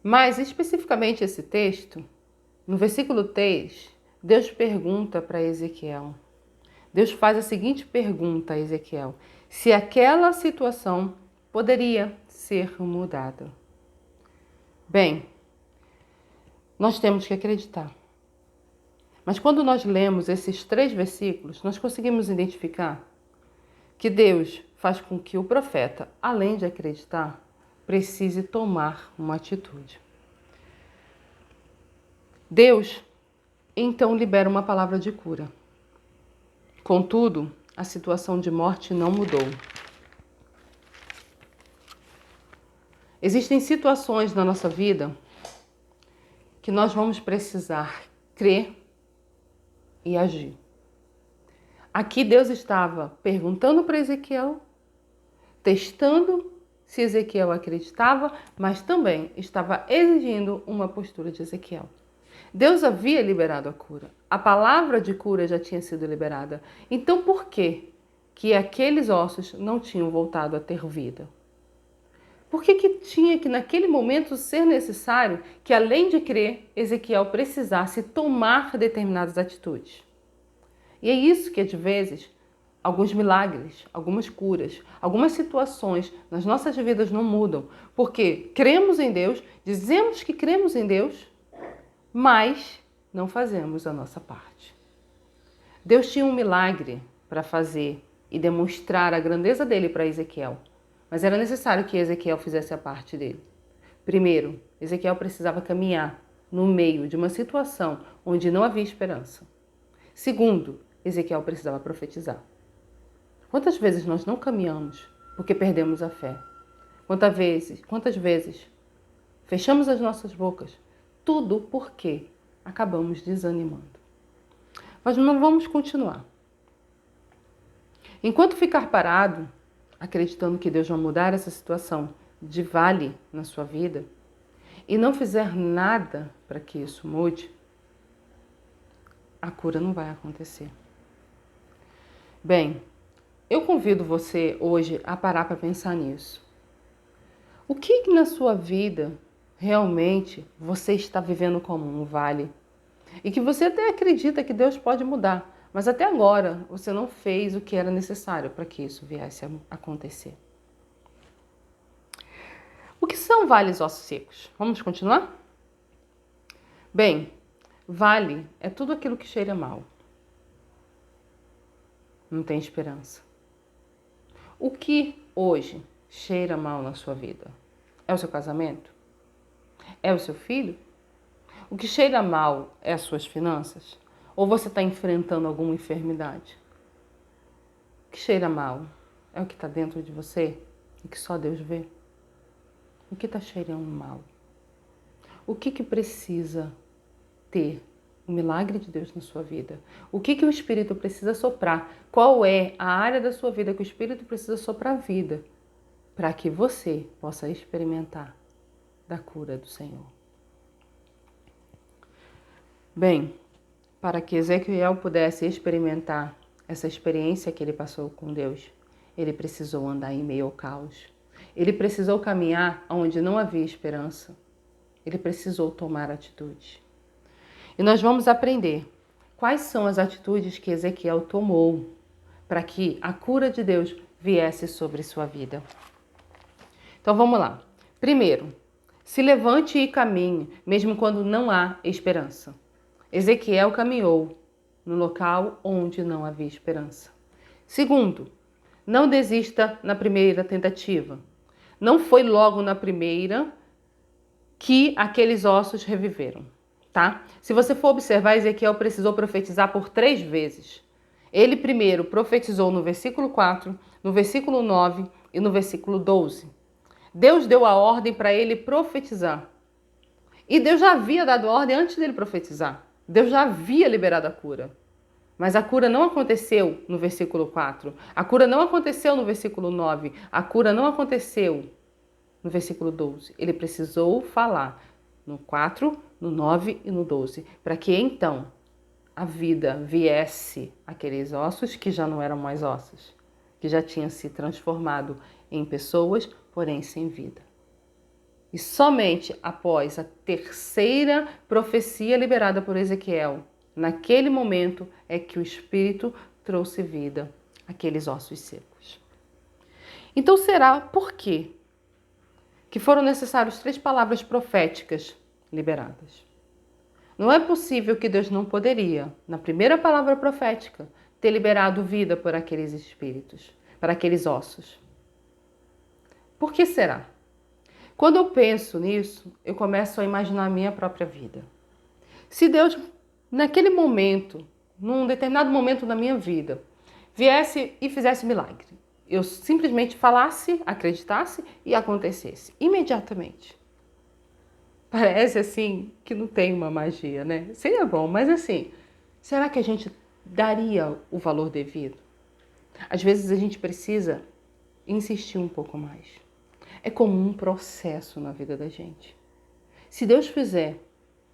Mas, especificamente esse texto, no versículo 3, Deus pergunta para Ezequiel. Deus faz a seguinte pergunta a Ezequiel: se aquela situação poderia ser mudada. Bem, nós temos que acreditar. Mas quando nós lemos esses 3 versículos, nós conseguimos identificar que Deus faz com que o profeta, além de acreditar, precise tomar uma atitude. Deus, então, libera uma palavra de cura. Contudo, a situação de morte não mudou. Existem situações na nossa vida que nós vamos precisar crer e agir. Aqui Deus estava perguntando para Ezequiel, testando se Ezequiel acreditava, mas também estava exigindo uma postura de Ezequiel. Deus havia liberado a cura. A palavra de cura já tinha sido liberada. Então por que aqueles ossos não tinham voltado a ter vida? Por que tinha que naquele momento ser necessário que, além de crer, Ezequiel precisasse tomar determinadas atitudes? E é isso que, às vezes, alguns milagres, algumas curas, algumas situações nas nossas vidas não mudam. Porque cremos em Deus, dizemos que cremos em Deus, mas não fazemos a nossa parte. Deus tinha um milagre para fazer e demonstrar a grandeza dele para Ezequiel. Mas era necessário que Ezequiel fizesse a parte dele. Primeiro, Ezequiel precisava caminhar no meio de uma situação onde não havia esperança. Segundo, Ezequiel precisava profetizar. Quantas vezes nós não caminhamos porque perdemos a fé? Quantas vezes fechamos as nossas bocas? Tudo porque acabamos desanimando. Mas não vamos continuar. Enquanto ficar parado, acreditando que Deus vai mudar essa situação de vale na sua vida, e não fizer nada para que isso mude, a cura não vai acontecer. Bem, eu convido você hoje a parar para pensar nisso. O que na sua vida realmente você está vivendo como um vale? E que você até acredita que Deus pode mudar, mas até agora você não fez o que era necessário para que isso viesse a acontecer. O que são vales ossos secos? Vamos continuar? Bem, vale é tudo aquilo que cheira mal. Não tem esperança. O que hoje cheira mal na sua vida? É o seu casamento? É o seu filho? O que cheira mal é as suas finanças? Ou você está enfrentando alguma enfermidade? O que cheira mal é o que está dentro de você e que só Deus vê? O que está cheirando mal? O que precisa ter o milagre de Deus na sua vida? O que o Espírito precisa soprar? Qual é a área da sua vida que o Espírito precisa soprar a vida para que você possa experimentar da cura do Senhor? Bem, para que Ezequiel pudesse experimentar essa experiência que ele passou com Deus, ele precisou andar em meio ao caos. Ele precisou caminhar onde não havia esperança. Ele precisou tomar atitude. E nós vamos aprender quais são as atitudes que Ezequiel tomou para que a cura de Deus viesse sobre sua vida. Então vamos lá. Primeiro, se levante e caminhe, mesmo quando não há esperança. Ezequiel caminhou no local onde não havia esperança. Segundo, não desista na primeira tentativa. Não foi logo na primeira que aqueles ossos reviveram, tá? Se você for observar, Ezequiel precisou profetizar por 3 vezes. Ele primeiro profetizou no versículo 4, no versículo 9 e no versículo 12. Deus deu a ordem para ele profetizar. E Deus já havia dado ordem antes dele profetizar. Deus já havia liberado a cura. Mas a cura não aconteceu no versículo 4. A cura não aconteceu no versículo 9. A cura não aconteceu no versículo 12. Ele precisou falar no 4, no 9 e no 12. Para que então a vida viesse àqueles ossos que já não eram mais ossos. Que já tinham se transformado em pessoas, porém sem vida. E somente após a terceira profecia liberada por Ezequiel, naquele momento é que o Espírito trouxe vida àqueles ossos secos. Então será por quê que foram necessárias 3 palavras proféticas liberadas? Não é possível que Deus não poderia, na primeira palavra profética, ter liberado vida por aqueles espíritos, para aqueles ossos. Por que será? Quando eu penso nisso, eu começo a imaginar a minha própria vida. Se Deus, naquele momento, num determinado momento da minha vida, viesse e fizesse milagre, eu simplesmente falasse, acreditasse e acontecesse imediatamente. Parece assim que não tem uma magia, né? Seria bom, mas assim, será que a gente daria o valor devido? Às vezes a gente precisa insistir um pouco mais. É como um processo na vida da gente. Se Deus fizer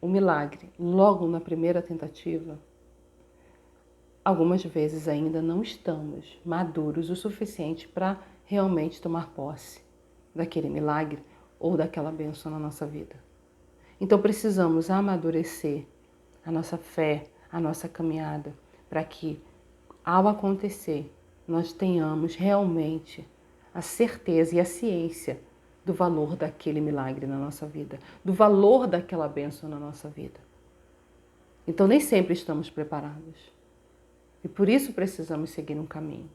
um milagre logo na primeira tentativa, algumas vezes ainda não estamos maduros o suficiente para realmente tomar posse daquele milagre ou daquela bênção na nossa vida. Então precisamos amadurecer a nossa fé, a nossa caminhada, para que, ao acontecer, nós tenhamos realmente a certeza e a ciência do valor daquele milagre na nossa vida, do valor daquela bênção na nossa vida. Então nem sempre estamos preparados. E por isso precisamos seguir um caminho.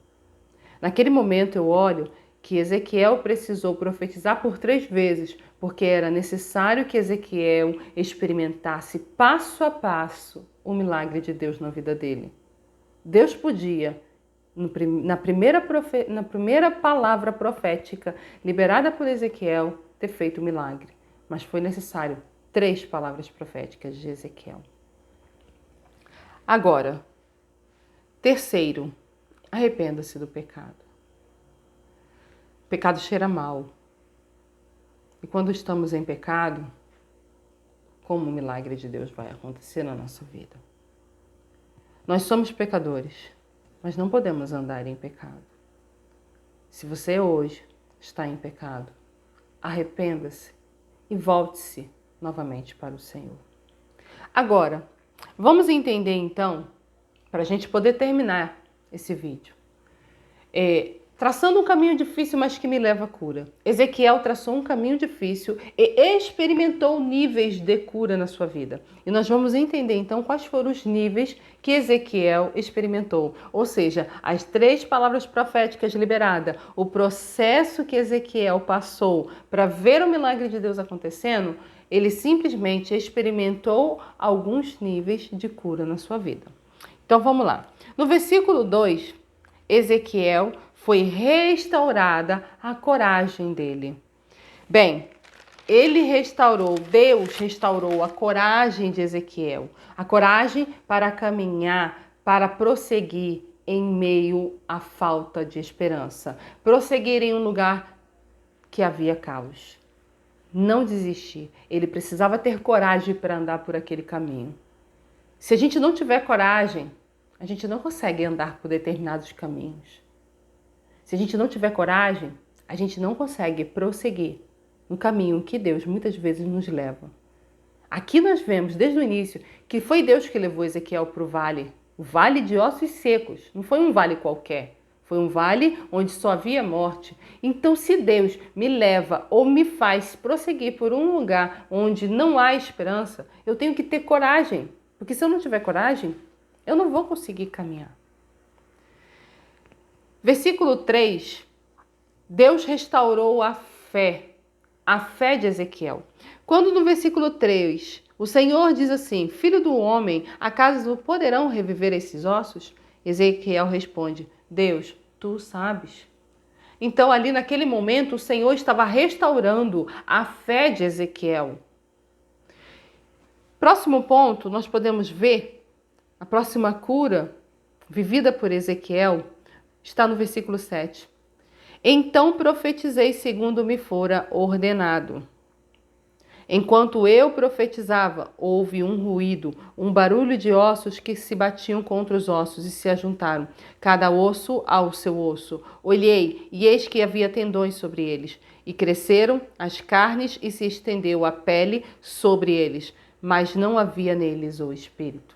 Naquele momento eu olho que Ezequiel precisou profetizar por 3 vezes, porque era necessário que Ezequiel experimentasse passo a passo o milagre de Deus na vida dele. Deus podia, na primeira palavra profética liberada por Ezequiel, ter feito o milagre, mas foi necessário 3 palavras proféticas de Ezequiel. Agora, terceiro, arrependa-se do pecado. O pecado cheira mal. E quando estamos em pecado, como o milagre de Deus vai acontecer na nossa vida? Nós somos pecadores, mas não podemos andar em pecado. Se você hoje está em pecado, arrependa-se e volte-se novamente para o Senhor. Agora, vamos entender então, para a gente poder terminar esse vídeo. Traçando um caminho difícil, mas que me leva à cura. Ezequiel traçou um caminho difícil e experimentou níveis de cura na sua vida. E nós vamos entender então quais foram os níveis que Ezequiel experimentou. Ou seja, as 3 palavras proféticas liberadas, o processo que Ezequiel passou para ver o milagre de Deus acontecendo, ele simplesmente experimentou alguns níveis de cura na sua vida. Então vamos lá. No versículo 2, Ezequiel foi restaurada a coragem dele. Bem, Deus restaurou a coragem de Ezequiel, a coragem para caminhar, para prosseguir em meio à falta de esperança, prosseguir em um lugar que havia caos. Não desistir, ele precisava ter coragem para andar por aquele caminho. Se a gente não tiver coragem, a gente não consegue andar por determinados caminhos. Se a gente não tiver coragem, a gente não consegue prosseguir no caminho que Deus muitas vezes nos leva. Aqui nós vemos desde o início que foi Deus que levou Ezequiel para o vale de ossos secos. Não foi um vale qualquer, foi um vale onde só havia morte. Então, se Deus me leva ou me faz prosseguir por um lugar onde não há esperança, eu tenho que ter coragem, porque se eu não tiver coragem, eu não vou conseguir caminhar. Versículo 3, Deus restaurou a fé de Ezequiel. Quando no versículo 3, o Senhor diz assim, Filho do homem, acaso poderão reviver esses ossos? Ezequiel responde, Deus, tu sabes. Então ali naquele momento o Senhor estava restaurando a fé de Ezequiel. Próximo ponto, nós podemos ver a próxima cura vivida por Ezequiel, está no versículo 7. Então profetizei segundo me fora ordenado. Enquanto eu profetizava, houve um ruído, um barulho de ossos que se batiam contra os ossos e se ajuntaram, cada osso ao seu osso. Olhei, e eis que havia tendões sobre eles, e cresceram as carnes e se estendeu a pele sobre eles, mas não havia neles o espírito.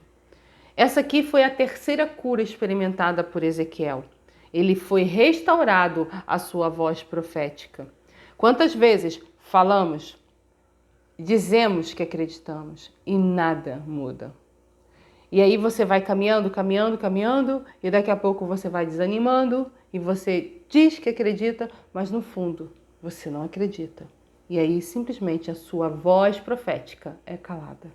Essa aqui foi a terceira cura experimentada por Ezequiel. Ele foi restaurado à sua voz profética. Quantas vezes falamos, dizemos que acreditamos e nada muda? E aí você vai caminhando, caminhando, caminhando, e daqui a pouco você vai desanimando e você diz que acredita, mas no fundo você não acredita. E aí simplesmente a sua voz profética é calada.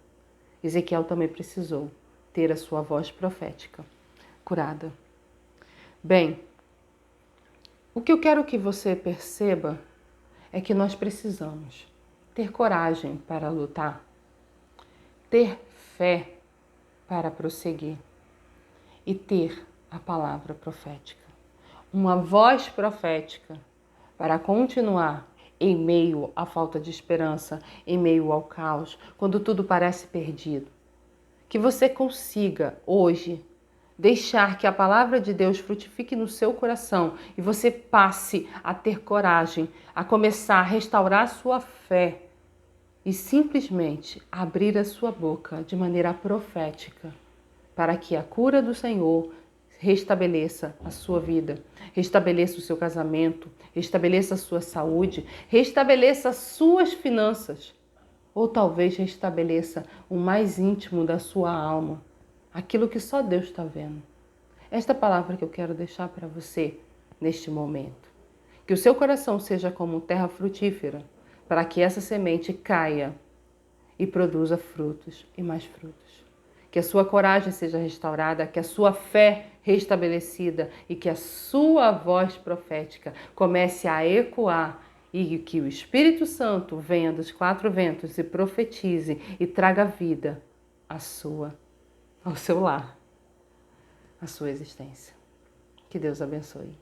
Ezequiel também precisou ter a sua voz profética curada. Bem, o que eu quero que você perceba é que nós precisamos ter coragem para lutar, ter fé para prosseguir e ter a palavra profética. Uma voz profética para continuar em meio à falta de esperança, em meio ao caos, quando tudo parece perdido. Que você consiga hoje deixar que a palavra de Deus frutifique no seu coração e você passe a ter coragem, a começar a restaurar sua fé e simplesmente abrir a sua boca de maneira profética para que a cura do Senhor restabeleça a sua vida, restabeleça o seu casamento, restabeleça a sua saúde, restabeleça as suas finanças. Ou talvez restabeleça o mais íntimo da sua alma, aquilo que só Deus está vendo. Esta palavra que eu quero deixar para você neste momento. Que o seu coração seja como terra frutífera, para que essa semente caia e produza frutos e mais frutos. Que a sua coragem seja restaurada, que a sua fé restabelecida e que a sua voz profética comece a ecoar e que o Espírito Santo venha dos quatro ventos e profetize e traga vida ao seu lar, à sua existência. Que Deus abençoe.